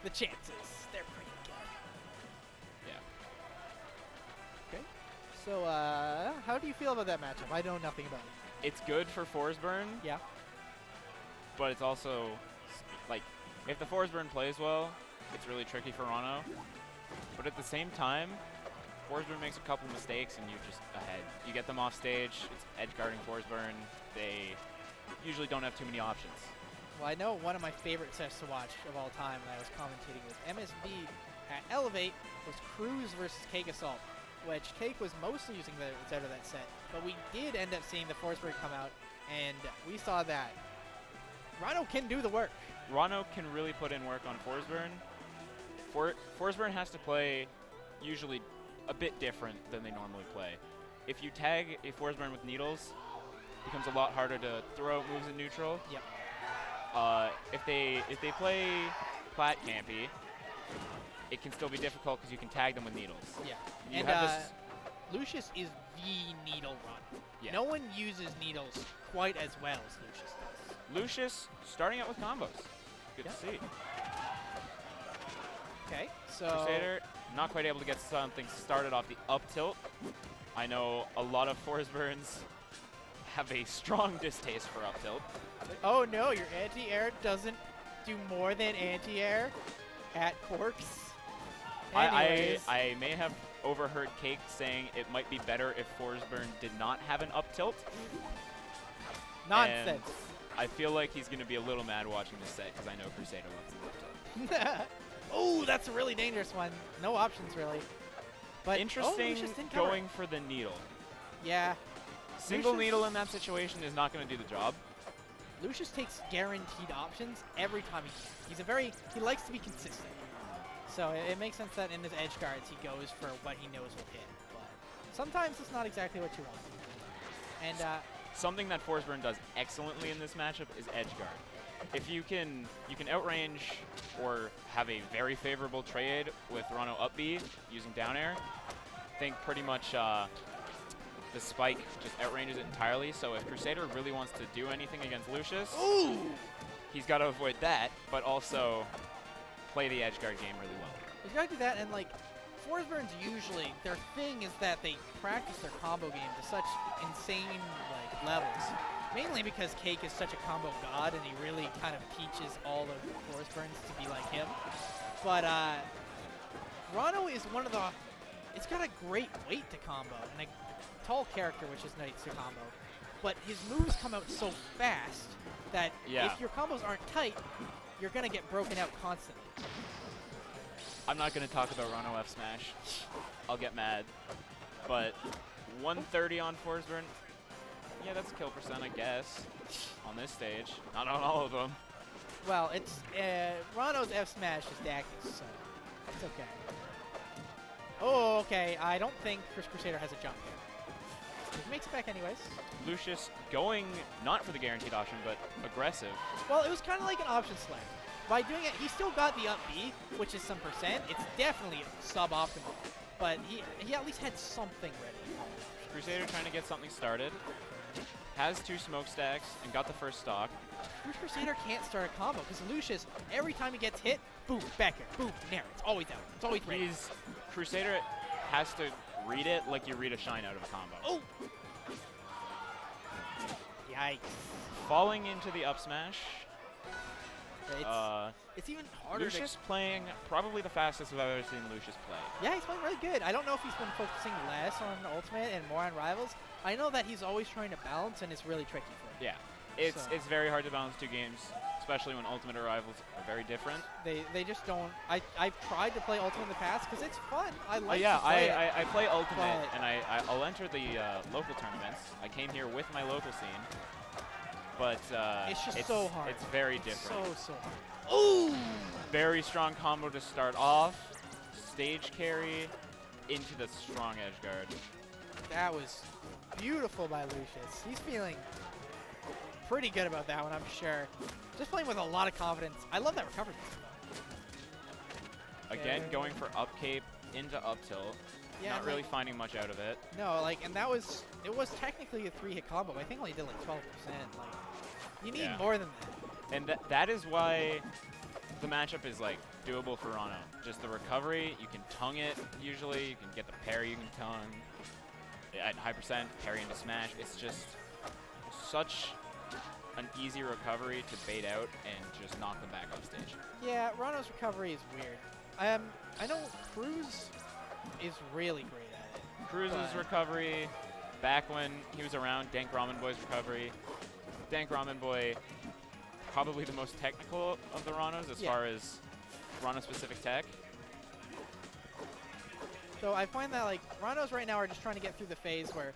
the chances, they're pretty good. Yeah. Okay. So, how do you feel about that matchup? I know nothing about it. It's good for Frostbite, Yeah. but it's also, like, if the Frostbite plays well, it's really tricky for Ranno. But at the same time, Frostbite makes a couple mistakes and you're just ahead. You get them off stage, it's edge guarding Frostbite. They usually don't have too many options. Well, I know one of my favorite sets to watch of all time when I was commentating with MSB at Elevate was Cruz versus Cake Assault, which Cake was mostly using the Zetterburn that set, but we did end up seeing the Frostbite come out, and we saw that Ranno can do the work. Ranno can really put in work on Frostbite. Frostbite has to play usually a bit different than they normally play. If you tag a Frostbite with needles, it becomes a lot harder to throw out moves in neutral. Yep. If they play Plat Campy, it can still be difficult because you can tag them with needles. Yeah. You And have this Lucius is the needle run. Yeah. No one uses needles quite as well as Lucius does. Lucius starting out with combos. Good Yeah. to see. Okay, so Crusader not quite able to get something started off the up tilt. I know a lot of Frostburns have a strong distaste for up tilt. oh no, your anti-air doesn't do more than anti-air at Corks. Anyways, I may have overheard Cake saying it might be better if Frostburn did not have an up tilt. nonsense. And I feel like he's going to be a little mad watching this set because I know Crusader loves the up tilt. Oh, that's a really dangerous one. No options really. But Interesting Lucius didn't cover. going for the needle. Yeah, Single Lucius- needle in that situation is not going to do the job. Lucius takes guaranteed options every time he can. He likes to be consistent. So it makes sense that in his edge guards he goes for what he knows will hit. But sometimes it's not exactly what you want. And Something that Frostburn does excellently in this matchup is edge guard. If you can outrange or have a very favorable trade with Ranno up B using down air, I think pretty much the spike just outranges it entirely. So if Crusader really wants to do anything against Lucius, he's got to avoid that, but also play the edge guard game really well. he's got to do that, and like Frostburns usually their thing is that they practice their combo game to such insane like levels. Mainly because Cake is such a combo god, and he really kind of teaches all of Frostburns to be like him. But Ranno is one of the. It's got a great weight to combo and a tall character, which is nice to combo. But his moves come out so fast that if your combos aren't tight, you're gonna get broken out constantly. I'm not going to talk about Ranno F Smash. I'll get mad. But 130 on Frostburn. Yeah, that's a kill percent, I guess, on this stage. Not on all of them. Well, it's Ranno's F smash is Dacus, so it's okay. Oh, okay. I don't think Chris Crusader has a jump here. He makes it back anyways. Lucius going not for the guaranteed option, but aggressive. Well, it was kind of like an option select. By doing it, he still got the up B, which is some percent. It's definitely suboptimal, but he at least had something ready. Crusader trying to get something started. Has 2 smokestacks and got the first stock. Bruce Crusader can't start a combo because Lucius, every time he gets hit, boom, back air, boom, nair. It's always out. It's always ready. Crusader has to read it like you read a shine out of a combo. Oh! Yikes. Falling into the up smash. It's even harder Lucius playing probably the fastest I've ever seen Lucius play. Yeah, he's playing really good. I don't know if he's been focusing less on Ultimate and more on Rivals. I know that he's always trying to balance, and it's really tricky for him. Yeah, it's very hard to balance 2 games, especially when Ultimate or Rivals are very different. They just don't. I've tried to play Ultimate in the past because it's fun. I like yeah, to play it. I play Ultimate, and I'll enter the local tournaments. I came here with my local scene. But it's just so hard. It's very different. So hard. Ooh! Very strong combo to start off. Stage carry into the strong edge guard. That was beautiful by Lucius. He's feeling pretty good about that one, I'm sure. Just playing with a lot of confidence. I love that recovery. Again, going for up cape into up tilt. Yeah, not really finding much out of it. No, and it was technically a 3-hit combo. I think only did like 12%. Like, you need more than that. And that is why the matchup is like doable for Ranno. Just the recovery, you can tongue it usually, you can get the parry you can tongue. At high percent, parry into smash. It's just such an easy recovery to bait out and just knock them back off stage. Yeah, Ranno's recovery is weird. I know Cruz is really great at it. Cruz's recovery, back when he was around, Dank Ramen Boy's recovery. Dank Ramen Boy, probably the most technical of the Rannos as far as Ranno-specific tech. So I find that like Rannos right now are just trying to get through the phase where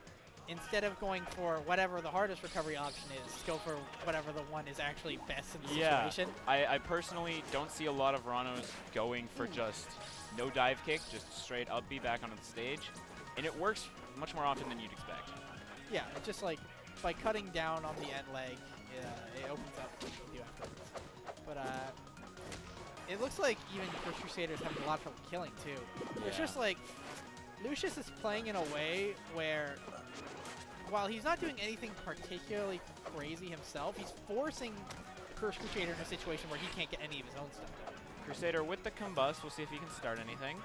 instead of going for whatever the hardest recovery option is, go for whatever the one is actually best in the situation. I personally don't see a lot of Rannos going for just no dive kick, just straight up B back onto the stage. And it works much more often than you'd expect. Yeah, it's just like by cutting down on the end leg, it opens up what you can do afterwards. But it looks like even Crusader is having a lot of trouble killing too. It's just like Lucius is playing in a way where while he's not doing anything particularly crazy himself, he's forcing Crusader in a situation where he can't get any of his own stuff done. Crusader with the combust, we'll see if he can start anything.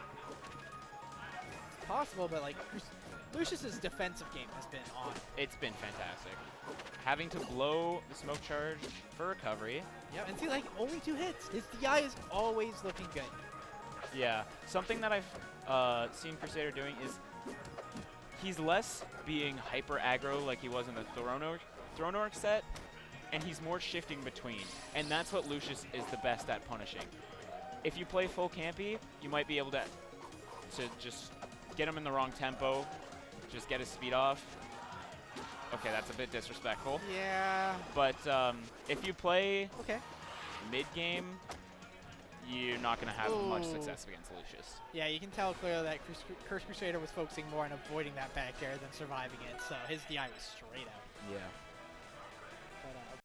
It's possible, but like Lucius's defensive game has been on. It's been fantastic. Having to blow the smoke charge for recovery. Yeah, and see, like, only 2 hits. His DI is always looking good. Yeah, something that I've seen Crusader doing is he's less being hyper aggro like he was in the Throne Orc set, and he's more shifting between. And that's what Lucius is the best at punishing. If you play full campy, you might be able to just get him in the wrong tempo, just get his speed off. Okay, that's a bit disrespectful. Yeah. But if you play okay mid-game, you're not going to have much success against Lucius. Yeah, you can tell clearly that Crusader was focusing more on avoiding that back air than surviving it, so his DI was straight out. Yeah.